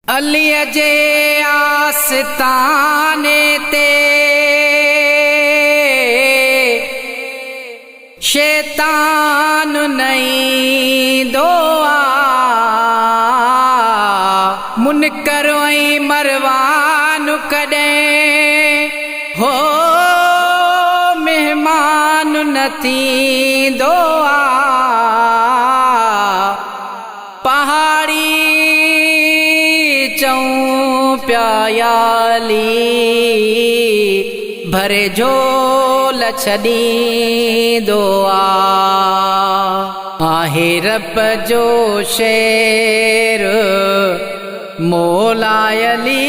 अलीअ जे आस्ताने ते शैतान नईंदो आ। मुनकर ऐं मरवान कॾहिं हो मेहमान न थींदो आ। पहाड़ी चऊं प्यायाली भरे झोल छॾींदो आहे रब जो शेर मौलायली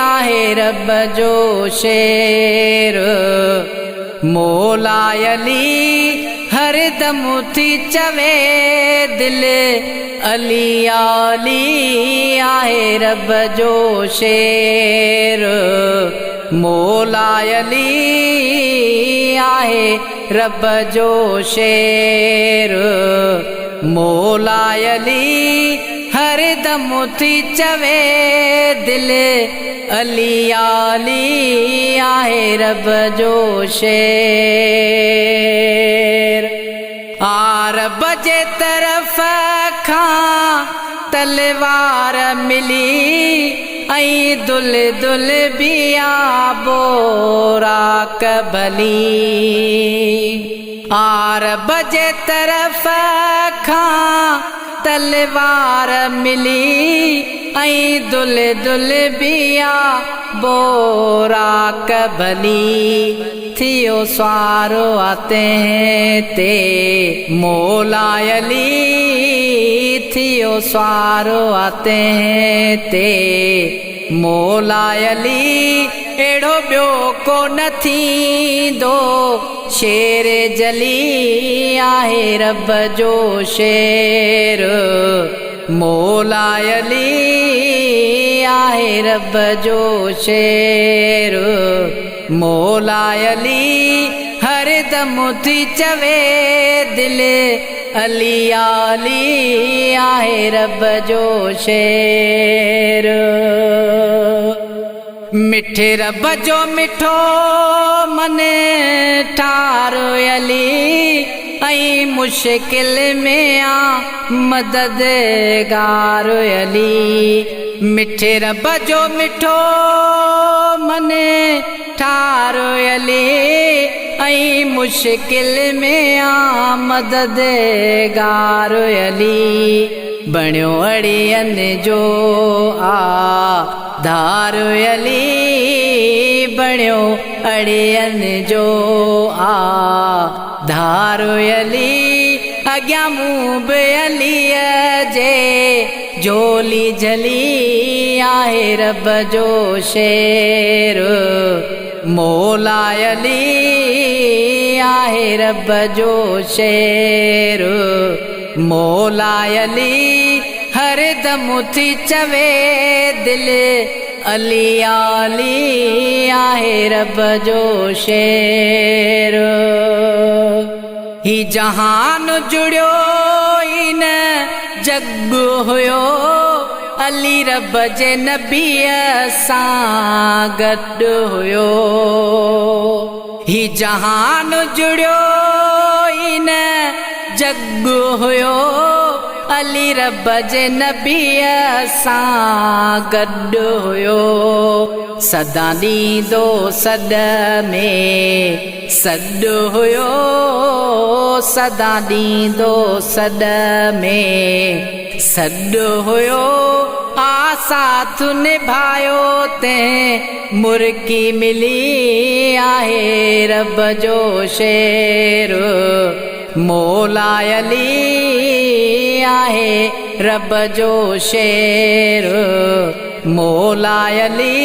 आहे रब जो शेर मौलायली हर दम थी चवे दिल अली आली आहे रब जो शेर मौलायली आहे रब जो शेर मौलायली हर दम थी चवे दिल अली आली आहे रब जो शेर। रब जे तरफ़ खां तलवार मिली ऐं दुल दुल बिया बोराक भली। रब जे तरफ़ खां तलवार मिली ऐं दुल दुल बिया बोराक भली। थियो स्वारो आते ते मौलायली थियो स्वारो आते ते मौलायली एड़ो ॿियो को न थींदो शेर जली आहे रब जो शेर मौलायली आहे रब जो शेर मौलायली हर दम थी चवे दिल अली आली आहे रब जो शेर। मिठे रब जो मिठो मन ठारो अली ऐं मुश्किल में आ मददगार अली। मिठे रब जो मिठो मन ठारो अली ऐं मुश्किल में आ मददगार अली। बणियो अड़ियनि जो आधार अली बणियो अड़ियनि जो आधार अली। अॻियां मूं बि अलीअ जे झोली झली आहे रब जो शेर मौलायली आहे रब जो शेर मौलायली हर दम थी चवे दिल अली आली आहे रब जो शेर। ही जहान जुड़ियो ही न जग हुयो अली रब जे नबीअ सां गॾु हुयो। ही जहान जुड़ियो ही न जग हुयो अली रब जे नबीअ सां गॾु हुयो। सदा ॾींदो सॾ में सॾु हुयो सदा ॾींदो सॾ में सॾु हुयो। साथ निभायो ते मुर्की मिली आहे रब जो शेर मौलायली आहे रब जो शेर मौलायली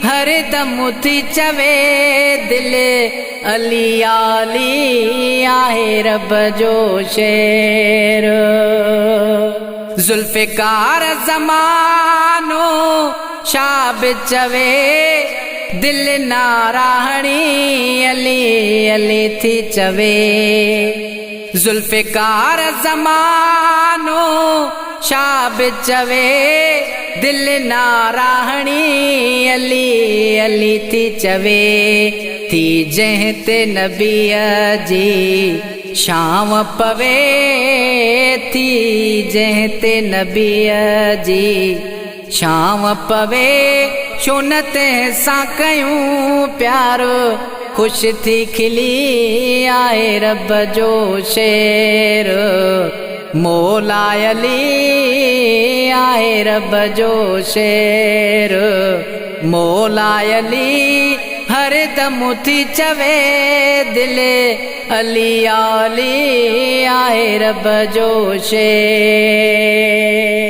हर दम थी चवे दिल अली आली आहे रब जो शेर। जुल्फ़िकार ज़मानो शाब चवे दिल नाराहणी अली अली थी चवे। जुल्फ़िकार ज़मानो शाब चवे दिल नाराहणी अली अली थी चवे थी जंहिं ते नबीअ जी शाम पवे थी जंहिं ते नबीअ जी शाम पवे छो न तंहिंसां कयूं प्यारो खुश थी खिली आए रब जो शेर मौला अली आए रब जो शेर मौला अली हर दम थी चवे दिल अली अली आए रब जो शेर।